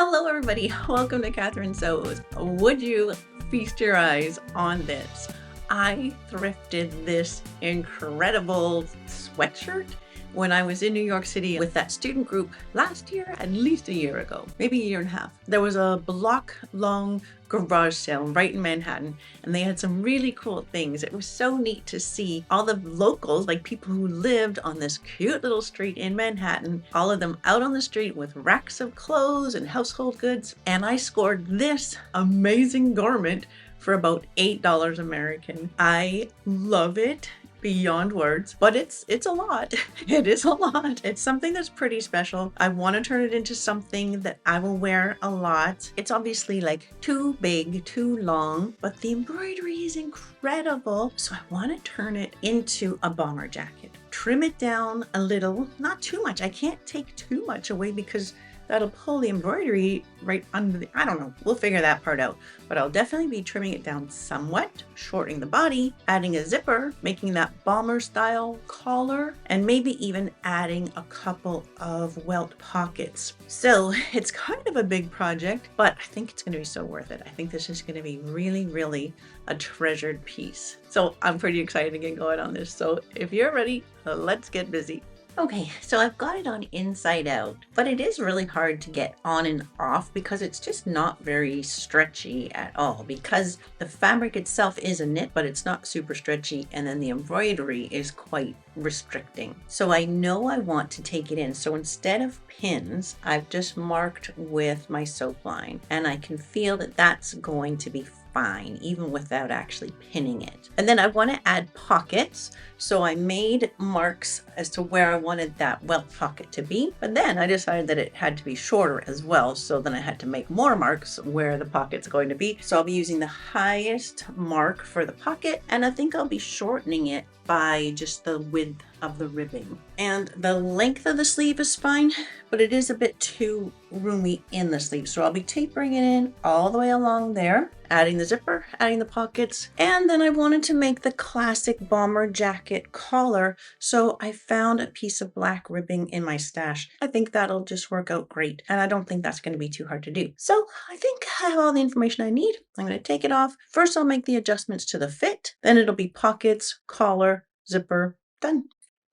Hello everybody, welcome to Catherine Sews. Would you feast your eyes on this? I thrifted this incredible sweatshirt when I was in New York City with that student group last year, at least a year ago, maybe a year and a half. There was a block-long garage sale right in Manhattan, and they had some really cool things. It was so neat to see all the locals, like people who lived on this cute little street in Manhattan, all of them out on the street with racks of clothes and household goods. And I scored this amazing garment for about $8 American. I love it beyond words, but it's a lot. It is a lot. It's something that's pretty special. I want to turn it into something that I will wear a lot. It's obviously like too big, too long, but the embroidery is incredible. So I want to turn it into a bomber jacket. Trim it down a little, not too much. I can't take too much away because that'll pull the embroidery right under the, I don't know, we'll figure that part out. But I'll definitely be trimming it down somewhat, shortening the body, adding a zipper, making that bomber style collar, and maybe even adding a couple of welt pockets. So it's kind of a big project, but I think it's gonna be so worth it. I think this is gonna be really, really a treasured piece. So I'm pretty excited to get going on this. So if you're ready, let's get busy. Okay, so I've got it on inside out, but it is really hard to get on and off because it's just not very stretchy at all, because the fabric itself is a knit, but it's not super stretchy, and then the embroidery is quite restricting. So I know I want to take it in. So instead of pins, I've just marked with my soap line, and I can feel that that's going to be fine even without actually pinning it. And then I want to add pockets, so I made marks as to where I wanted that welt pocket to be, but then I decided that it had to be shorter as well, so then I had to make more marks where the pocket's going to be. So I'll be using the highest mark for the pocket, and I think I'll be shortening it by just the width of the ribbing. And the length of the sleeve is fine, but it is a bit too roomy in the sleeve. So I'll be tapering it in all the way along there, adding the zipper, adding the pockets. And then I wanted to make the classic bomber jacket collar. So I found a piece of black ribbing in my stash. I think that'll just work out great. And I don't think that's going to be too hard to do. So I think I have all the information I need. I'm going to take it off. First, I'll make the adjustments to the fit. Then it'll be pockets, collar, zipper, done.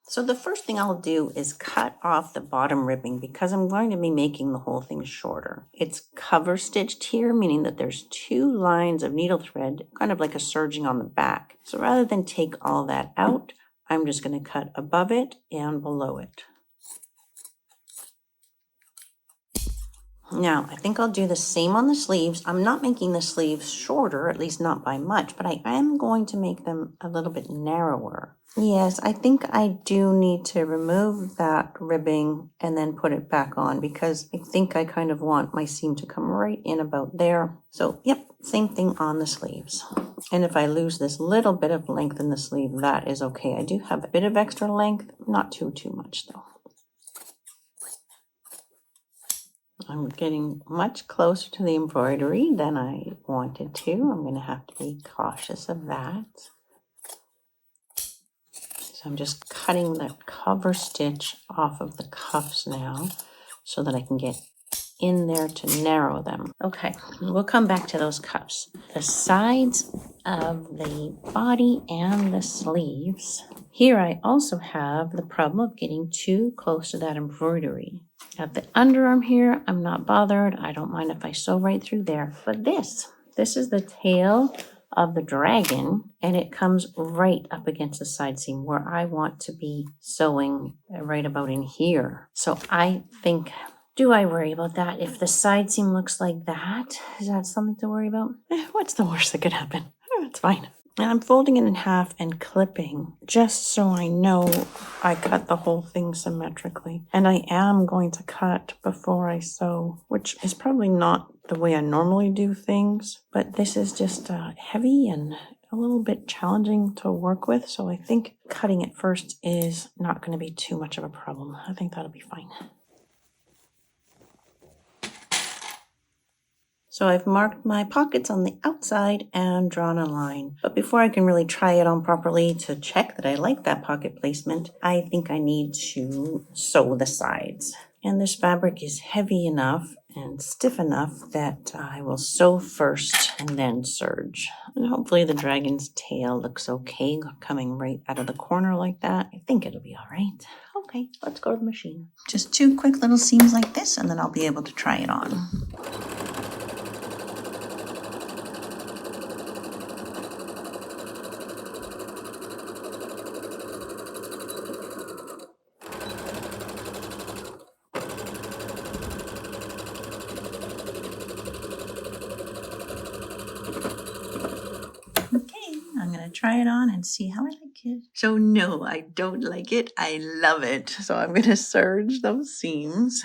So the first thing I'll do is cut off the bottom ribbing because I'm going to be making the whole thing shorter. It's cover stitched here, meaning that there's 2 lines of needle thread, kind of like a serging on the back. So rather than take all that out, I'm just going to cut above it and below it. Now, I think I'll do the same on the sleeves. I'm not making the sleeves shorter, at least not by much, but I am going to make them a little bit narrower. Yes, I think I do need to remove that ribbing and then put it back on because I think I kind of want my seam to come right in about there. So, yep, same thing on the sleeves. And if I lose this little bit of length in the sleeve, that is okay. I do have a bit of extra length, not too much though. I'm getting much closer to the embroidery than I wanted to. I'm going to have to be cautious of that. So I'm just cutting the cover stitch off of the cuffs now so that I can get in there to narrow them. Okay, we'll come back to those cuffs. The sides of the body and the sleeves. Here I also have the problem of getting too close to that embroidery. At the underarm here, I'm not bothered. I don't mind if I sew right through there. But this is the tail of the dragon, and it comes right up against the side seam where I want to be sewing right about in here. So I think, do I worry about that? If the side seam looks like that, is that something to worry about? What's the worst that could happen? It's fine. And I'm folding it in half and clipping just so I know I cut the whole thing symmetrically. And I am going to cut before I sew, which is probably not the way I normally do things, but this is just heavy and a little bit challenging to work with. So I think cutting it first is not going to be too much of a problem. I think that'll be fine. So I've marked my pockets on the outside and drawn a line. But before I can really try it on properly to check that I like that pocket placement, I think I need to sew the sides. And this fabric is heavy enough and stiff enough that I will sew first and then serge. And hopefully the dragon's tail looks okay coming right out of the corner like that. I think it'll be all right. Okay, let's go to the machine. Just 2 quick little seams like this, and then I'll be able to try it on. I'm going to try it on and see how I like it. So no, I don't like it. I love it. So I'm going to serge those seams.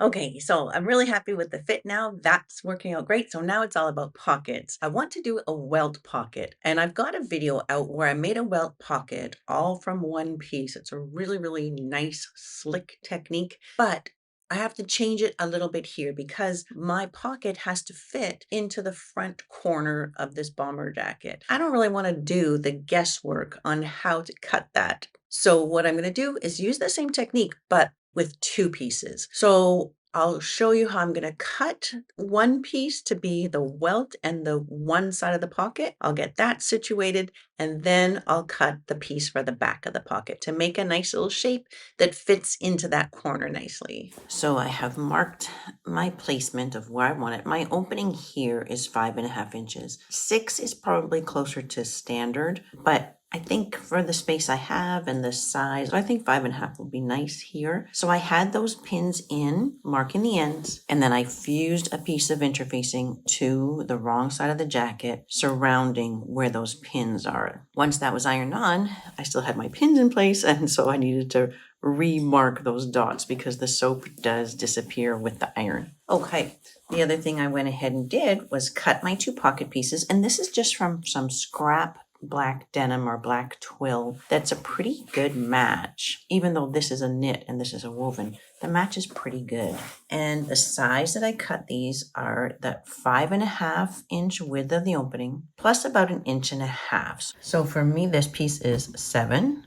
Okay, so I'm really happy with the fit now. That's working out great. So now it's all about pockets. I want to do a welt pocket, and I've got a video out where I made a welt pocket all from one piece. It's a really, really nice, slick technique, but I have to change it a little bit here because my pocket has to fit into the front corner of this bomber jacket. I don't really want to do the guesswork on how to cut that. So what I'm going to do is use the same technique, but with 2 pieces. So I'll show you how I'm going to cut one piece to be the welt and the one side of the pocket. I'll get that situated, and then I'll cut the piece for the back of the pocket to make a nice little shape that fits into that corner nicely. So I have marked my placement of where I want it. My opening here is 5.5 inches. 6 is probably closer to standard, but I think for the space I have and the size, I think 5.5 will be nice here. So I had those pins in, marking the ends, and then I fused a piece of interfacing to the wrong side of the jacket, surrounding where those pins are. Once that was ironed on, I still had my pins in place, and so I needed to remark those dots because the soap does disappear with the iron. Okay, the other thing I went ahead and did was cut my 2 pocket pieces, and this is just from some scrap black denim or black twill. That's a pretty good match. Even though this is a knit and this is a woven, the match is pretty good. And the size that I cut these are that 5.5 inch width of the opening plus about 1.5 inches. So for me, this piece is 7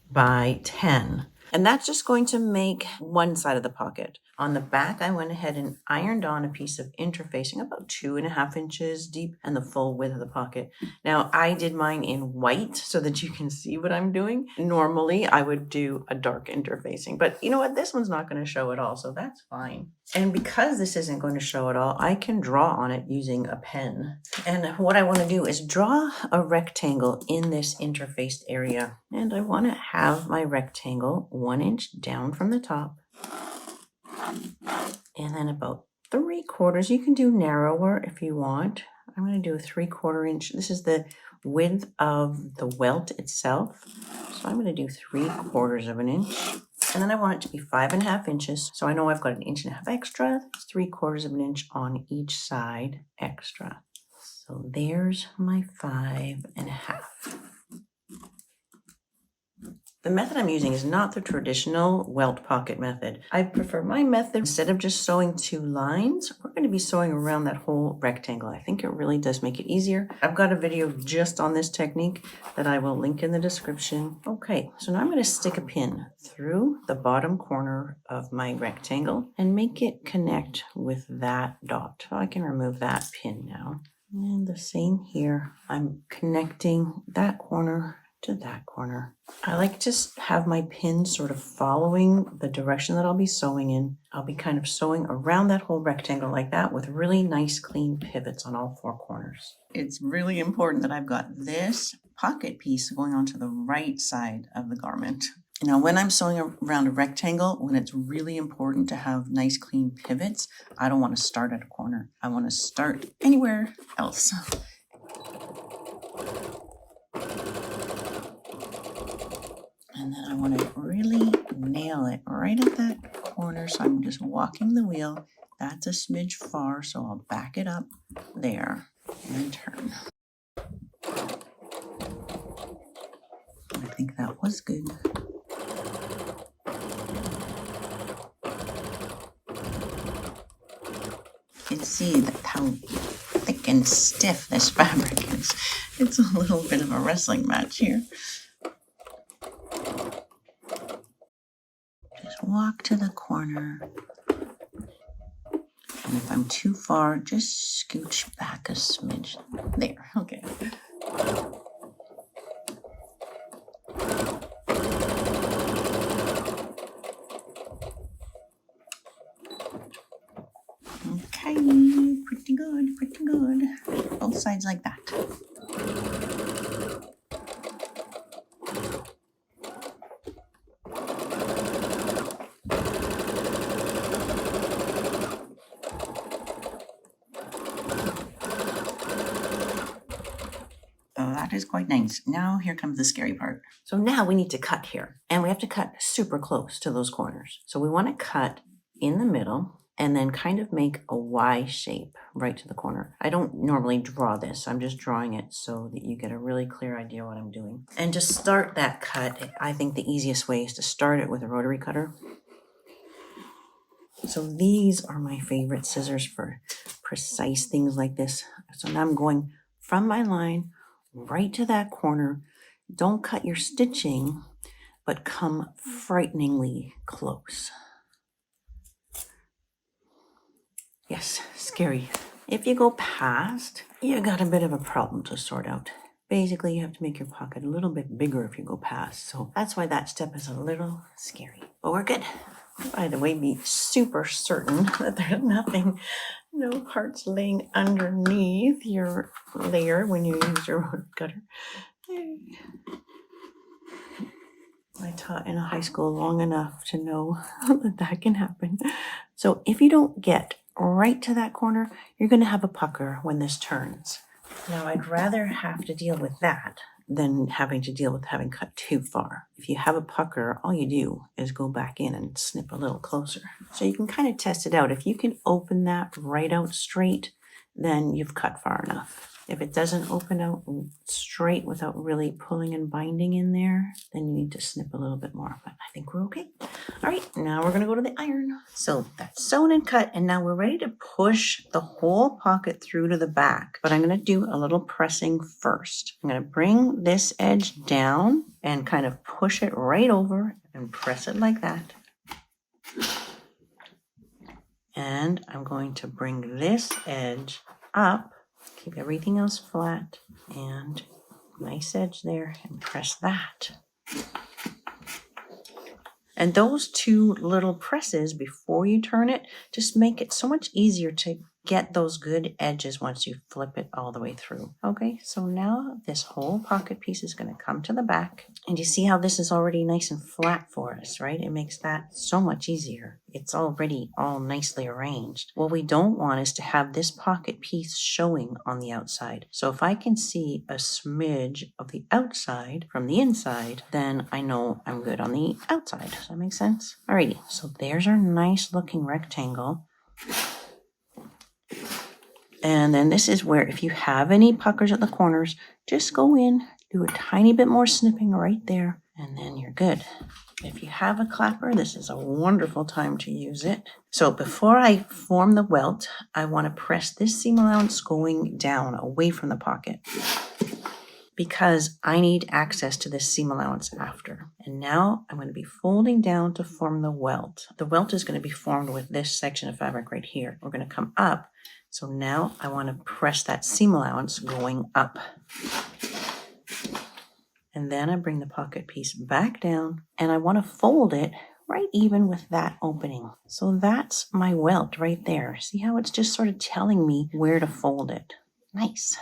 by 10. And that's just going to make one side of the pocket. On the back, I went ahead and ironed on a piece of interfacing about 2.5 inches deep and the full width of the pocket. Now, I did mine in white so that you can see what I'm doing. Normally, I would do a dark interfacing, but you know what? This one's not going to show at all, so that's fine. And because this isn't going to show at all, I can draw on it using a pen. And what I want to do is draw a rectangle in this interfaced area. And I want to have my rectangle 1 inch down from the top. And then about 3/4. You can do narrower if you want. I'm going to do a 3/4 inch. This is the width of the welt itself. So I'm going to do 3/4 of an inch. And then I want it to be 5.5 inches. So I know I've got 1.5 inches extra. It's 3/4 of an inch on each side extra. So there's my 5.5. The method I'm using is not the traditional welt pocket method. I prefer my method. Instead of just sewing 2 lines, we're going to be sewing around that whole rectangle. I think it really does make it easier. I've got a video just on this technique that I will link in the description. Okay, so now I'm going to stick a pin through the bottom corner of my rectangle and make it connect with that dot. So I can remove that pin now. And the same here. I'm connecting that corner to that corner. I like to have my pin sort of following the direction that I'll be sewing in. I'll be kind of sewing around that whole rectangle like that with really nice clean pivots on all 4 corners. It's really important that I've got this pocket piece going onto the right side of the garment. Now, when I'm sewing around a rectangle, when it's really important to have nice clean pivots, I don't want to start at a corner. I want to start anywhere else. And then I want to really nail it right at that corner. So I'm just walking the wheel. That's a smidge far, so I'll back it up there and turn. I think that was good. You can see that how thick and and stiff this fabric is. It's a little bit of a wrestling match here. Just walk to the corner. And if I'm too far, just scooch back a smidge. There, okay. Okay, pretty good, pretty good. Both sides like that. That is quite nice. Now here comes the scary part. So now we need to cut here, and we have to cut super close to those corners. So we want to cut in the middle and then kind of make a Y shape right to the corner. I don't normally draw this. I'm just drawing it so that you get a really clear idea what I'm doing. And to start that cut, I think the easiest way is to start it with a rotary cutter. So these are my favorite scissors for precise things like this. So now I'm going from my line right to that corner. Don't cut your stitching, but come frighteningly close. Yes, scary. If you go past, you got a bit of a problem to sort out. Basically, you have to make your pocket a little bit bigger if you go past. So that's why that step is a little scary. But we're good. By the way, be super certain that there's nothing, no parts laying underneath your layer when you use your rotary cutter. I taught in a high school long enough to know that that can happen. So if you don't get right to that corner, you're going to have a pucker when this turns. Now, I'd rather have to deal with that than having to deal with having cut too far. If you have a pucker, all you do is go back in and snip a little closer. So you can kind of test it out. If you can open that right out straight, then you've cut far enough. If it doesn't open out straight without really pulling and binding in there, then you need to snip a little bit more, but I think we're okay. All right, now we're gonna go to the iron. So that's sewn and cut, and now we're ready to push the whole pocket through to the back, but I'm gonna do a little pressing first. I'm gonna bring this edge down and kind of push it right over and press it like that. And I'm going to bring this edge up. Keep everything else flat and nice edge there and press that. And those two little presses before you turn it just make it so much easier to get those good edges once you flip it all the way through. Okay, so now this whole pocket piece is going to come to the back. And you see how this is already nice and flat for us, right? It makes that so much easier. It's already all nicely arranged. What we don't want is to have this pocket piece showing on the outside. So if I can see a smidge of the outside from the inside, then I know I'm good on the outside. Does that make sense? Alrighty, so there's our nice looking rectangle. And then this is where if you have any puckers at the corners, just go in, do a tiny bit more snipping right there, and then you're good. If you have a clapper, this is a wonderful time to use it. So before I form the welt, I want to press this seam allowance going down away from the pocket because I need access to this seam allowance after. And now I'm going to be folding down to form the welt. The welt is going to be formed with this section of fabric right here. We're going to come up. So now I want to press that seam allowance going up. And then I bring the pocket piece back down and I want to fold it right even with that opening. So that's my welt right there. See how it's just sort of telling me where to fold it. Nice.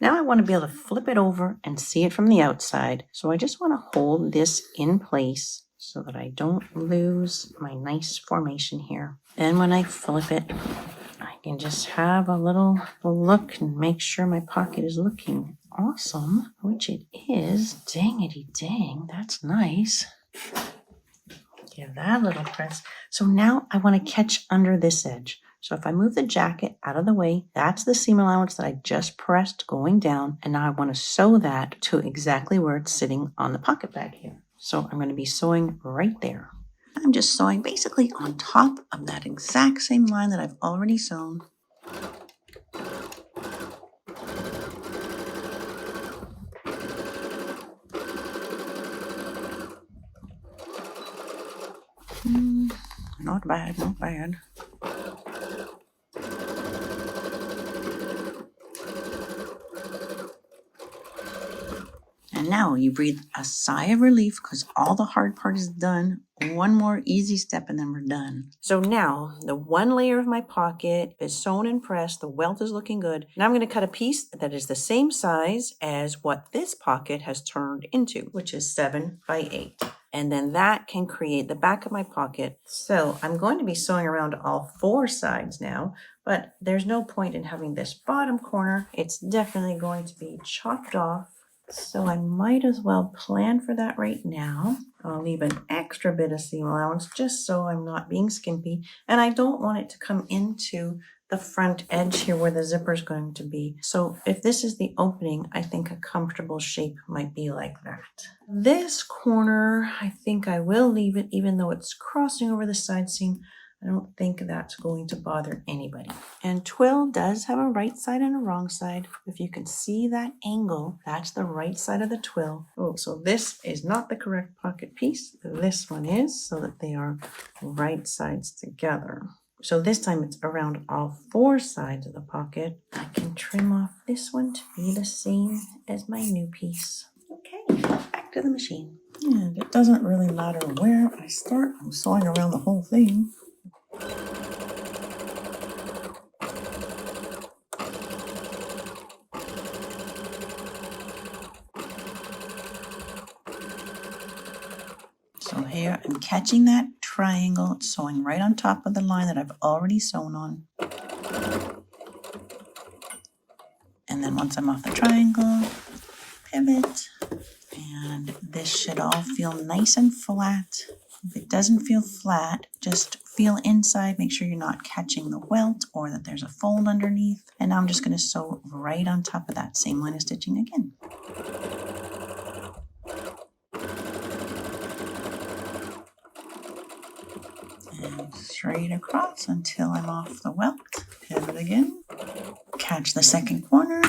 Now I want to be able to flip it over and see it from the outside. So I just want to hold this in place so that I don't lose my nice formation here. And when I flip it, I can just have a little look and make sure my pocket is looking awesome, which it is. Dangity dang, that's nice. Give that a little press. So now I want to catch under this edge. So if I move the jacket out of the way, that's the seam allowance that I just pressed going down. And now I want to sew that to exactly where it's sitting on the pocket bag here. So I'm going to be sewing right there. I'm I'm just sewing basically on top of that exact same line that I've already sewn. Not bad, not bad. And now you breathe a sigh of relief because all the hard part is done. One more easy step and then we're done. So now the one layer of my pocket is sewn and pressed. The welt is looking good. Now I'm going to cut a piece that is the same size as what this pocket has turned into, which is 7 by 8. And then that can create the back of my pocket. So I'm going to be sewing around all 4 sides now, but there's no point in having this bottom corner. It's definitely going to be chopped off. So I might as well plan for that right now. I'll leave an extra bit of seam allowance just so I'm not being skimpy. And I don't want it to come into the front edge here where the zipper is going to be. So if this is the opening, I think a comfortable shape might be like that. This corner, I think I will leave it even though it's crossing over the side seam. I don't think that's going to bother anybody. And twill does have a right side and a wrong side. If you can see that angle, that's the right side of the twill. Oh, so this is not the correct pocket piece. This one is, so that they are right sides together. So this time it's around all 4 sides of the pocket. I can trim off this one to be the same as my new piece. Okay, back to the machine. And it doesn't really matter where I start. I'm sewing around the whole thing. So here I'm catching that triangle, it's sewing right on top of the line that I've already sewn on. And then once I'm off the triangle, pivot, and this should all feel nice and flat. If it doesn't feel flat, just feel inside, make sure you're not catching the welt or that there's a fold underneath. And now I'm just going to sew right on top of that same line of stitching again. And straight across until I'm off the welt. Pivot again. Catch the second corner.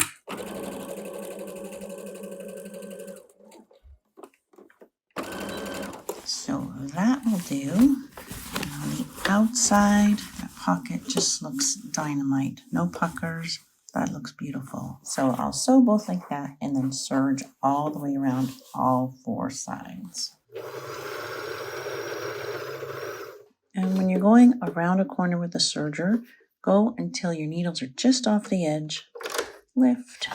So that will do. And on the outside, the pocket just looks dynamite. No puckers. That looks beautiful. So I'll sew both like that and then serge all the way around all 4 sides. And when you're going around a corner with the serger, go until your needles are just off the edge. Lift.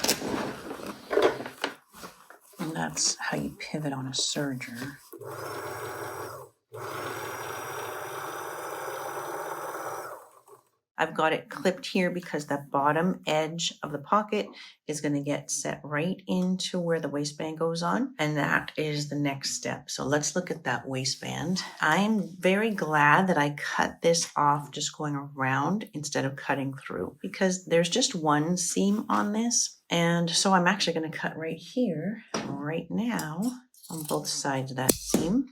And that's how you pivot on a serger. I've got it clipped here because the bottom edge of the pocket is going to get set right into where the waistband goes on. And that is the next step. So let's look at that waistband. I'm very glad that I cut this off just going around instead of cutting through because there's just one seam on this. And so I'm actually going to cut right here, right now, on both sides of that seam.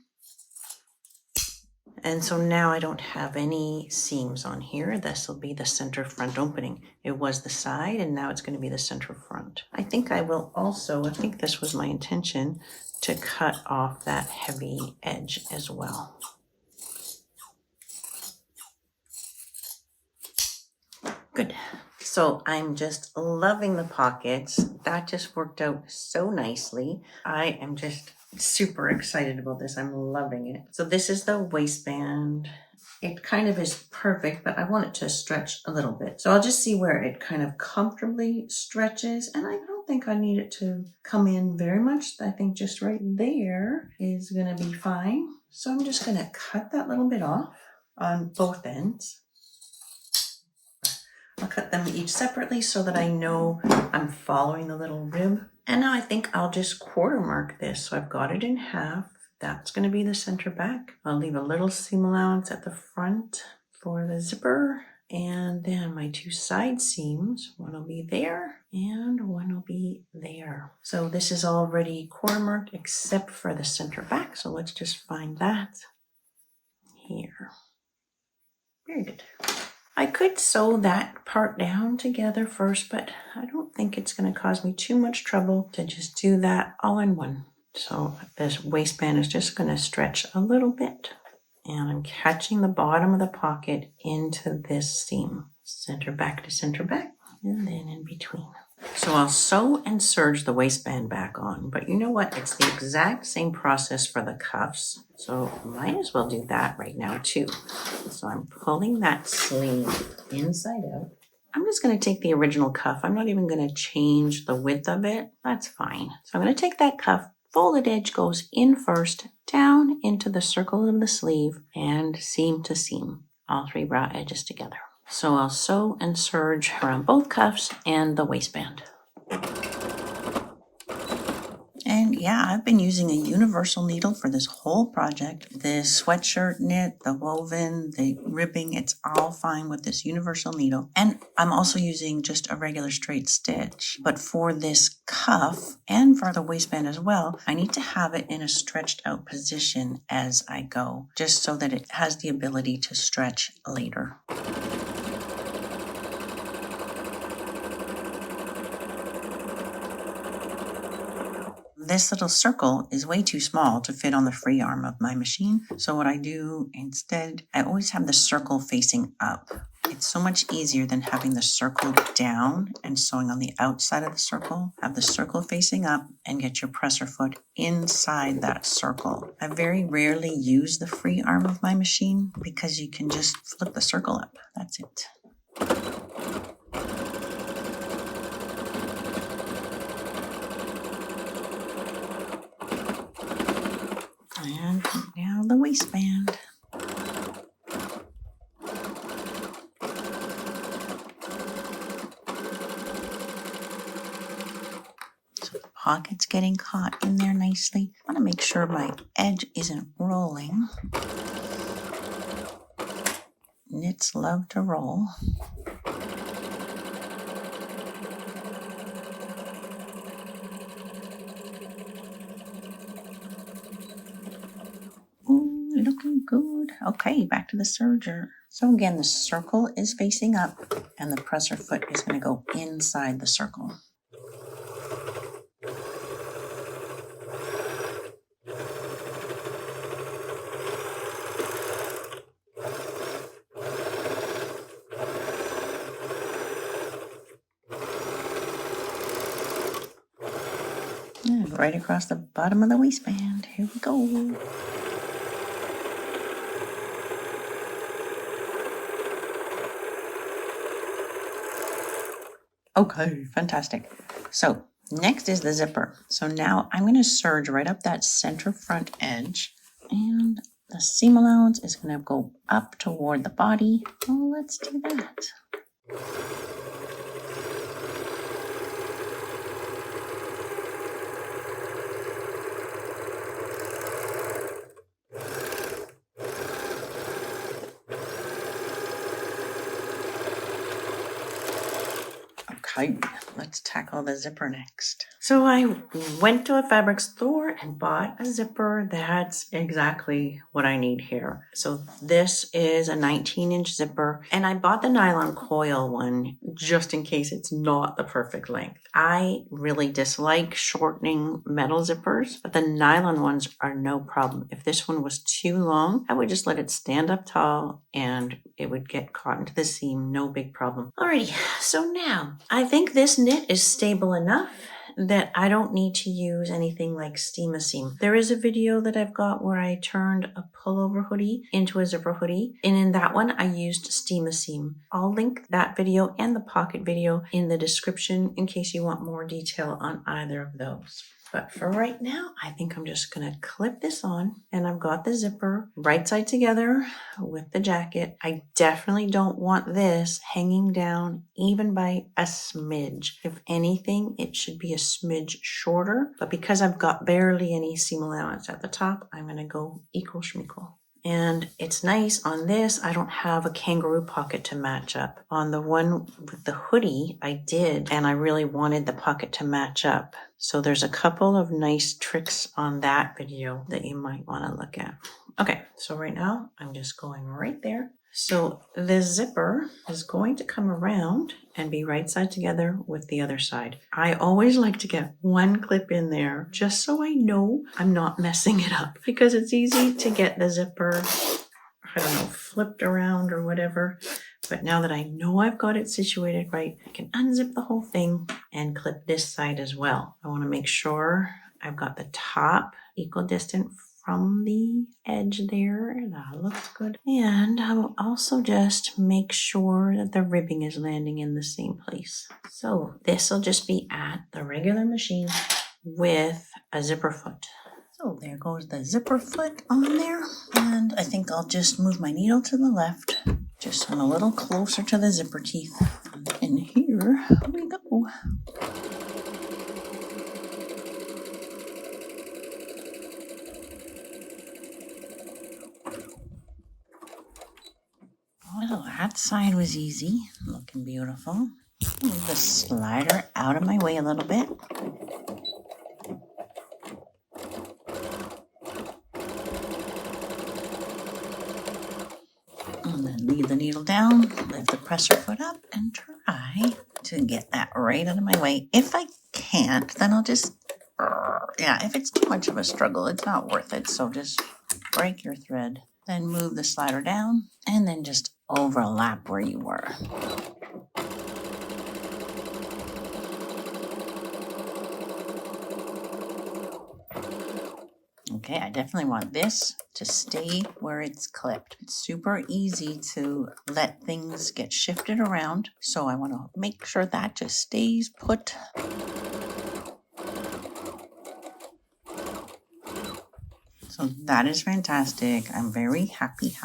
And so now I don't have any seams on here. This will be the center front opening. It was the side and now it's going to be the center front. I think I will also, I think this was my intention, to cut off that heavy edge as well. Good. So I'm just loving the pockets. That just worked out so nicely. I am just super excited about this. I'm loving it. So this is the waistband. It kind of is perfect, but I want it to stretch a little bit. So I'll just see where it kind of comfortably stretches. And I don't think I need it to come in very much. I think just right there is going to be fine. So I'm just going to cut that little bit off on both ends. I'll cut them each separately so that I know I'm following the little rib. And now I think I'll just quarter mark this. So I've got it in half. That's going to be the center back. I'll leave a little seam allowance at the front for the zipper. And then my 2 side seams, one will be there and one will be there. So this is already quarter marked except for the center back. So let's just find that. here. Very good. I could sew that part down together first, but I don't think it's going to cause me too much trouble to just do that all in one. So this waistband is just going to stretch a little bit. And I'm catching the bottom of the pocket into this seam. Center back to center back, and then in between. So I'll sew and serge the waistband back on, but you know what? It's the exact same process for the cuffs. So might as well do that right now too. So I'm pulling that sleeve inside out. I'm just going to take the original cuff. I'm not even going to change the width of it. That's fine. So I'm going to take that cuff. Folded edge goes in first, down into the circle of the sleeve, and seam to seam, all three raw edges together. So I'll sew and serge around both cuffs and the waistband. And yeah, I've been using a universal needle for this whole project. The sweatshirt knit, the woven, the ribbing, it's all fine with this universal needle. And I'm also using just a regular straight stitch. But for this cuff and for the waistband as well, I need to have it in a stretched out position as I go, just so that it has the ability to stretch later. This little circle is way too small to fit on the free arm of my machine. So what I do instead, I always have the circle facing up. It's so much easier than having the circle down and sewing on the outside of the circle. Have the circle facing up and get your presser foot inside that circle. I very rarely use the free arm of my machine because you can just flip the circle up. That's it. And now the waistband. So the pocket's getting caught in there nicely. I want to make sure my edge isn't rolling. Knits love to roll. Looking good. Okay, back to the serger. So again, the circle is facing up and the presser foot is going to go inside the circle. And right across the bottom of the waistband. Here we go. Okay, fantastic. So next is the zipper. So now I'm going to serge right up that center front edge, and the seam allowance is going to go up toward the body. Well, let's do that. Okay, let's tackle the zipper next. So I went to a fabric store and bought a zipper that's exactly what I need here. So this is a 19-inch zipper, and I bought the nylon coil one just in case it's not the perfect length. I really dislike shortening metal zippers, but the nylon ones are no problem. If this one was too long, I would just let it stand up tall and it would get caught into the seam, no big problem. Alrighty, so now I think this knit is stable enough that I don't need to use anything like steam a seam. There is a video that I've got where I turned a pullover hoodie into a zipper hoodie, and in that one I used steam a seam. I'll link that video and the pocket video in the description in case you want more detail on either of those. But for right now, I think I'm just going to clip this on, and I've got the zipper right side together with the jacket. I definitely don't want this hanging down even by a smidge. If anything, it should be a smidge shorter, but because I've got barely any seam allowance at the top, I'm going to go equal schmeequal. And it's nice on this, I don't have a kangaroo pocket to match up. On the one with the hoodie, I did, and I really wanted the pocket to match up. So there's a couple of nice tricks on that video that you might want to look at. Okay, so right now I'm just going right there. So the zipper is going to come around and be right side together with the other side. I always like to get one clip in there just so I know I'm not messing it up, because it's easy to get the zipper, I don't know, flipped around or whatever. But now that I know I've got it situated right, I can unzip the whole thing and clip this side as well. I want to make sure I've got the top equidistant from the edge there. That looks good. And I will also just make sure that the ribbing is landing in the same place. So this will just be at the regular machine with a zipper foot. So there goes the zipper foot on there. And I think I'll just move my needle to the left, just so I'm a little closer to the zipper teeth. And here we go. Well, that side was easy, looking beautiful. Move the slider out of my way a little bit. And then leave the needle down, lift the presser foot up, and try to get that right out of my way. If I can't, then I'll just, if it's too much of a struggle, it's not worth it. So just break your thread, then move the slider down, and then just overlap where you were. Okay, I definitely want this to stay where it's clipped. It's super easy to let things get shifted around, so I want to make sure that just stays put. So that is fantastic. I'm very happy.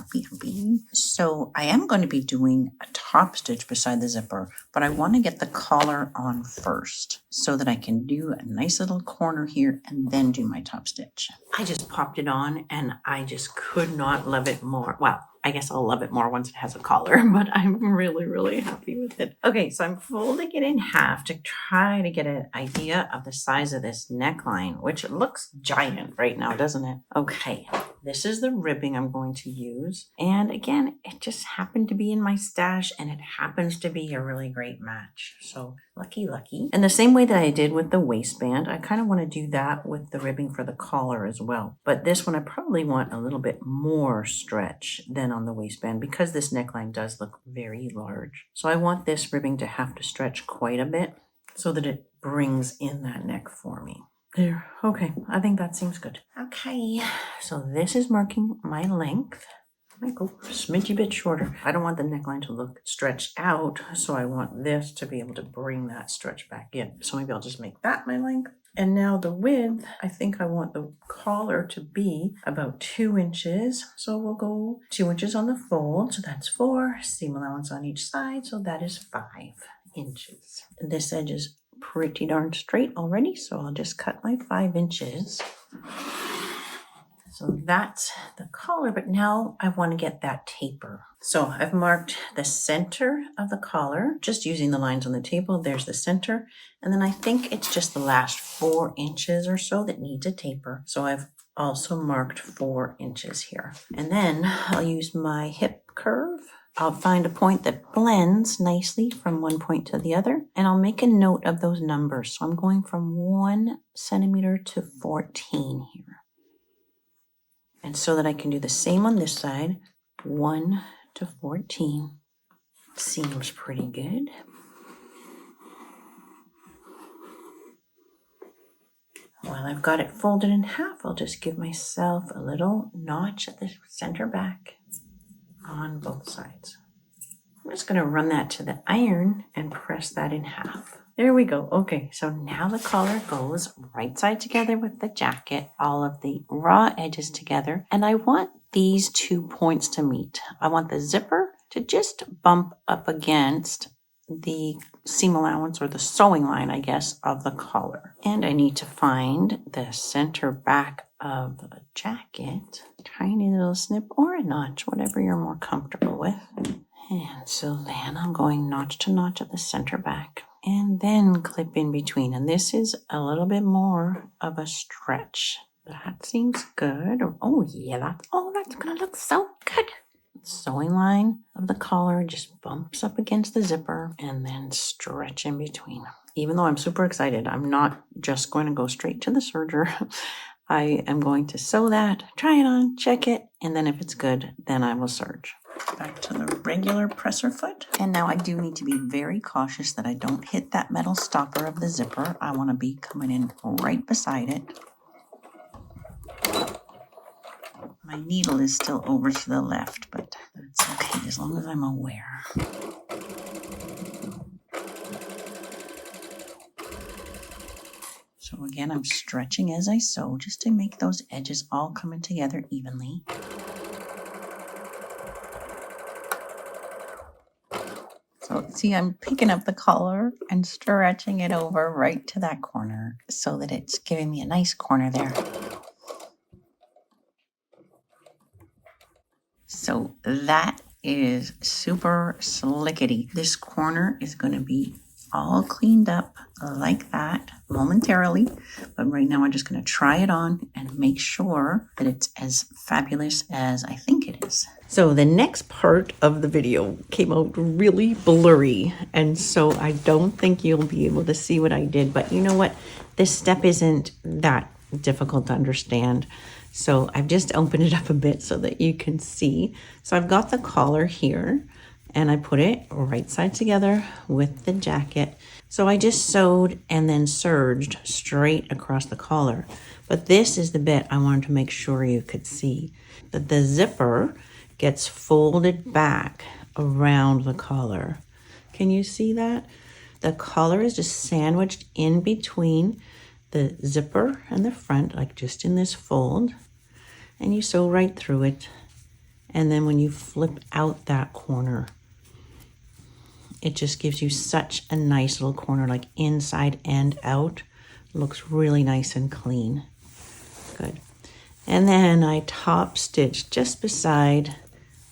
So I am going to be doing a top stitch beside the zipper, but I want to get the collar on first so that I can do a nice little corner here and then do my top stitch. I just popped it on and I just could not love it more. Well, I guess I'll love it more once it has a collar, but I'm really happy with it. Okay, so I'm folding it in half to try to get an idea of the size of this neckline, which looks giant right now, doesn't it? Okay, this is the ribbing I'm going to use. And again, it just happened to be in my stash and it happens to be a really great match. So lucky. And the same way that I did with the waistband, I kind of want to do that with the ribbing for the collar as well. But this one, I probably want a little bit more stretch than on the waistband because this neckline does look very large. So I want this ribbing to have to stretch quite a bit so that it brings in that neck for me. There. Okay, I think that seems good. Okay, so this is marking my length. I might go a smidgy bit shorter. I don't want the neckline to look stretched out, so I want this to be able to bring that stretch back in. So maybe I'll just make that my length. And now the width, I think I want the collar to be about 2 inches. So we'll go 2 inches on the fold. So that's 4, seam allowance on each side. So that is 5 inches. This edge is pretty darn straight already. So I'll just cut my 5 inches. So that's the collar, but now I want to get that taper. So I've marked the center of the collar, just using the lines on the table. There's the center. And then I think it's just the last 4 inches or so that needs a taper. So I've also marked 4 inches here. And then I'll use my hip curve. I'll find a point that blends nicely from one point to the other, and I'll make a note of those numbers. So I'm going from 1 centimeter to 14 here. And so that I can do the same on this side, 1 to 14. Seems pretty good. While I've got it folded in half, I'll just give myself a little notch at the center back on both sides. I'm just going to run that to the iron and press that in half. There we go. Okay, so now the collar goes right side together with the jacket, all of the raw edges together. And I want these 2 points to meet. I want the zipper to just bump up against the seam allowance or the sewing line, I guess, of the collar. And I need to find the center back of the jacket, tiny little snip or a notch, whatever you're more comfortable with. And so then I'm going notch to notch at the center back and then clip in between. And this is a little bit more of a stretch. That seems good. Oh yeah, that's gonna look so good. Sewing line of the collar just bumps up against the zipper and then stretch in between. Even though I'm super excited, I'm not just going to go straight to the serger. I am going to sew that, try it on, check it, and then if it's good, then I will serge. Back to the regular presser foot. And now I do need to be very cautious that I don't hit that metal stopper of the zipper. I want to be coming in right beside it. My needle is still over to the left, but that's okay as long as I'm aware. So again, I'm stretching as I sew just to make those edges all coming together evenly. So see, I'm picking up the collar and stretching it over right to that corner so that it's giving me a nice corner there. So that is super slickety. This corner is going to be all cleaned up like that momentarily, but right now I'm just going to try it on and make sure that it's as fabulous as I think it is. So the next part of the video came out really blurry, and so I don't think you'll be able to see what I did, but you know what? This step isn't that difficult to understand. So I've just opened it up a bit so that you can see. So I've got the collar here and I put it right side together with the jacket. So I just sewed and then serged straight across the collar. But this is the bit I wanted to make sure you could see, that the zipper gets folded back around the collar. Can you see that? The collar is just sandwiched in between the zipper and the front, like just in this fold, and you sew right through it. And then when you flip out that corner, it just gives you such a nice little corner, like inside and out. Looks really nice and clean. Good. And then I top stitch just beside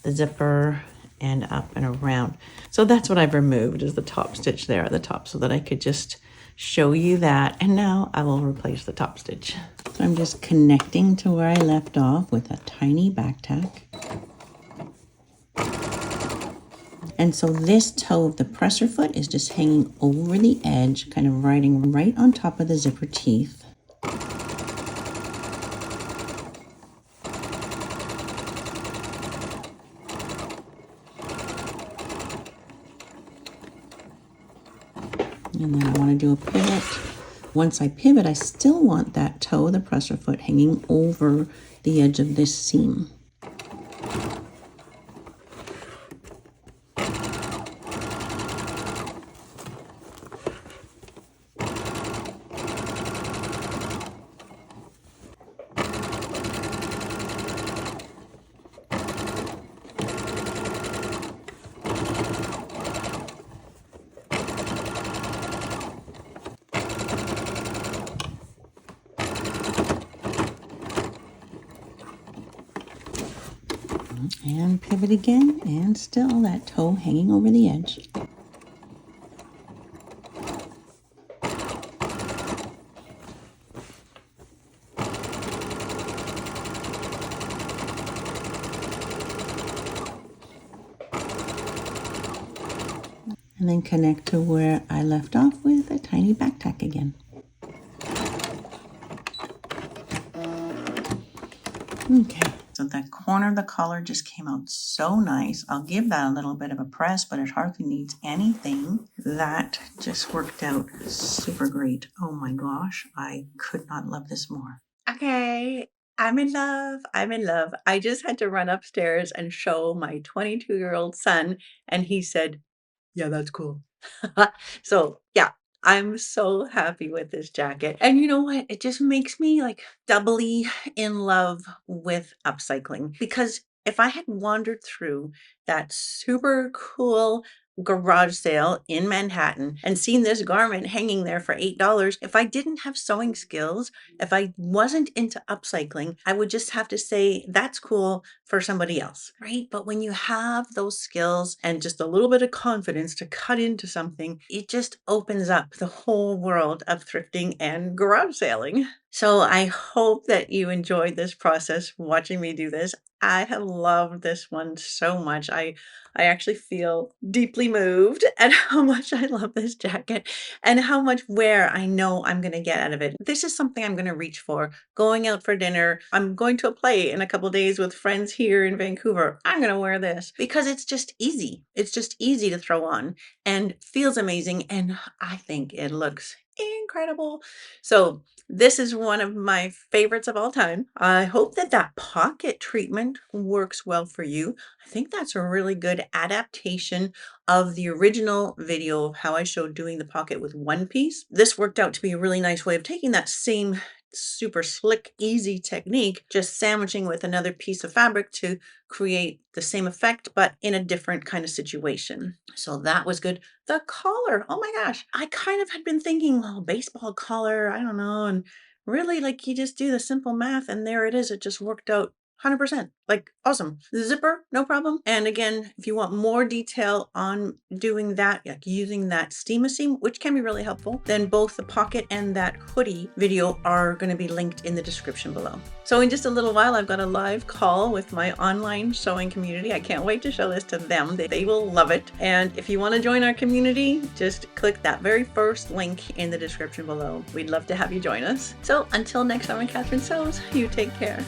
the zipper and up and around. So that's what I've removed, is the top stitch there at the top, so that I could just show you that. And now I will replace the top stitch. So I'm just connecting to where I left off with a tiny back tack. And so this toe of the presser foot is just hanging over the edge, kind of riding right on top of the zipper teeth. And then I want to do a pivot. Once I pivot, I still want that toe of the presser foot hanging over the edge of this seam. And pivot again, and still that toe hanging over the edge. And then connect to where I left off with a tiny back tack again. Okay. So that corner of the collar just came out so nice. I'll give that a little bit of a press, but it hardly needs anything. That just worked out super great. Oh my gosh, I could not love this more. Okay, I'm in love. I'm in love. I just had to run upstairs and show my 22-year-old son, and he said, "Yeah, that's cool." So yeah, I'm so happy with this jacket. And you know what? It just makes me like doubly in love with upcycling, because if I had wandered through that super cool garage sale in Manhattan and seen this garment hanging there for $8, if I didn't have sewing skills, if I wasn't into upcycling, I would just have to say that's cool for somebody else, right? But when you have those skills and just a little bit of confidence to cut into something, it just opens up the whole world of thrifting and garage sailing. So I hope that you enjoyed this process watching me do this. I have loved this one so much. I actually feel deeply moved at how much I love this jacket and how much wear I know I'm going to get out of it. This is something I'm going to reach for. Going out for dinner, I'm going to a play in a couple days with friends here in Vancouver. I'm going to wear this because it's just easy. It's just easy to throw on and feels amazing, and I think it looks incredible. So this is one of my favorites of all time. I hope that that pocket treatment works well for you. I think that's a really good adaptation of the original video of how I showed doing the pocket with one piece. This worked out to be a really nice way of taking that same super slick, easy technique, just sandwiching with another piece of fabric to create the same effect, but in a different kind of situation. So that was good. The collar, oh my gosh, I kind of had been thinking, well, baseball collar, I don't know. And really, like, you just do the simple math, and there it is. It just worked out 100%. Like, awesome. The zipper, no problem. And again, if you want more detail on doing that, like using that steam seam, which can be really helpful, then both the pocket and that hoodie video are going to be linked in the description below. So in just a little while, I've got a live call with my online sewing community. I can't wait to show this to them. They will love it. And if you want to join our community, just click that very first link in the description below. We'd love to have you join us. So until next time on Catherine Sews, you take care.